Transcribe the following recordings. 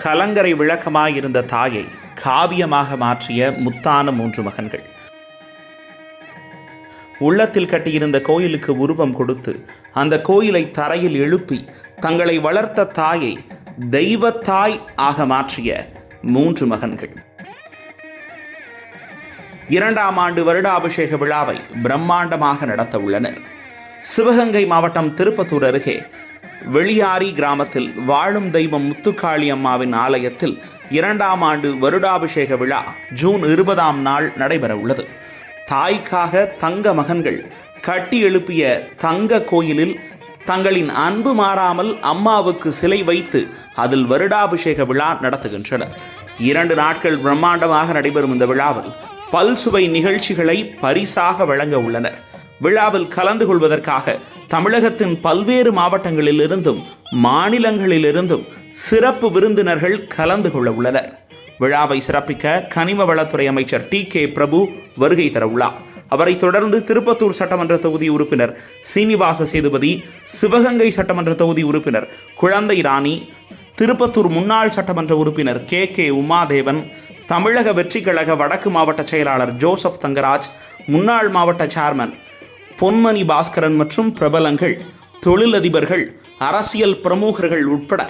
கலங்கரை விளக்கமாயிருந்த தாயை காவியமாக மாற்றிய முத்தான 3 மகன்கள். உள்ளத்தில் கட்டியிருந்த கோயிலுக்கு உருவம் கொடுத்து அந்த கோயிலை தரையில் எழுப்பி தங்களை வளர்த்த தாயை தெய்வத்தாய் ஆக மாற்றிய 3 மகன்கள். 2ஆம் ஆண்டு வருடாபிஷேக விழாவை பிரம்மாண்டமாக நடத்த உள்ளனர். சிவகங்கை மாவட்டம் திருப்பத்தூர் அருகே வெளியாரி கிராமத்தில் வாழும் தெய்வம் முத்துக்காளி அம்மாவின் ஆலயத்தில் 2ஆம் ஆண்டு வருடாபிஷேக விழா ஜூன் 20ஆம் நாள் நடைபெற உள்ளது. தாய்க்காக தங்க மகன்கள் கட்டி எழுப்பிய தங்க கோயிலில் தங்களின் அன்பு மாறாமல் அம்மாவுக்கு சிலை வைத்து அதில் வருடாபிஷேக விழா நடத்துகின்றனர். 2 நாட்கள் பிரம்மாண்டமாக நடைபெறும் இந்த விழாவில் பல்சுவை நிகழ்ச்சிகளை பரிசாக வழங்க உள்ளனர். விழாவில் கலந்து கொள்வதற்காக தமிழகத்தின் பல்வேறு மாவட்டங்களிலிருந்தும் மாநிலங்களிலிருந்தும் சிறப்பு விருந்தினர்கள் கலந்து கொள்ள உள்ளனர். விழாவை சிறப்பிக்க கனிம வளத்துறை அமைச்சர் TK பிரபு வருகை தர உள்ளார். அவரை தொடர்ந்து திருப்பத்தூர் சட்டமன்ற தொகுதி உறுப்பினர் சீனிவாச சேதுபதி, சிவகங்கை சட்டமன்ற தொகுதி உறுப்பினர் குழந்தை ராணி, திருப்பத்தூர் முன்னாள் சட்டமன்ற உறுப்பினர் KK உமாதேவன், தமிழக வெற்றி கழக வடக்கு மாவட்ட செயலாளர் ஜோசப் தங்கராஜ், முன்னாள் மாவட்ட சேர்மன் பொன்மணி பாஸ்கரன் மற்றும் பிரபலங்கள், தொழிலதிபர்கள், அரசியல் பிரமுகர்கள் உட்பட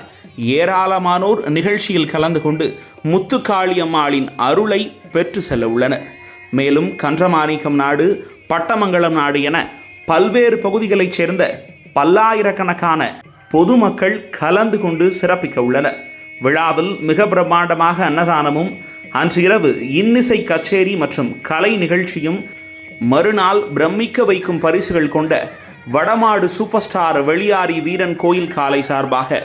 ஏராளமானோர் நிகழ்ச்சியில் கலந்து கொண்டு முத்துக்காளி அம்மாளின் அருளை பெற்று செல்ல உள்ளனர். மேலும் கன்றமாணிக்கம் நாடு, பட்டமங்கலம் நாடு என பல்வேறு பகுதிகளைச் சேர்ந்த பல்லாயிரக்கணக்கான பொதுமக்கள் கலந்து கொண்டு சிறப்பிக்க உள்ளனர். விழாவில் மிக பிரம்மாண்டமாக அன்னதானமும், அன்று இரவு இன்னிசை கச்சேரி மற்றும் கலை நிகழ்ச்சியும், மறுநாள் பிரமிக்க வைக்கும் பரிசுகள் கொண்ட வடமாடு சூப்பர் ஸ்டார் வெளியாரி வீரன் கோயில் காலை சார்பாக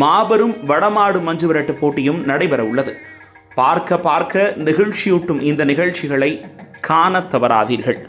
மாபெரும் வடமாடு மஞ்சு விரட்டு போட்டியும் நடைபெற உள்ளது. பார்க்க நெகிழ்ச்சியூட்டும் இந்த நிகழ்ச்சிகளை காண தவறாதீர்கள்.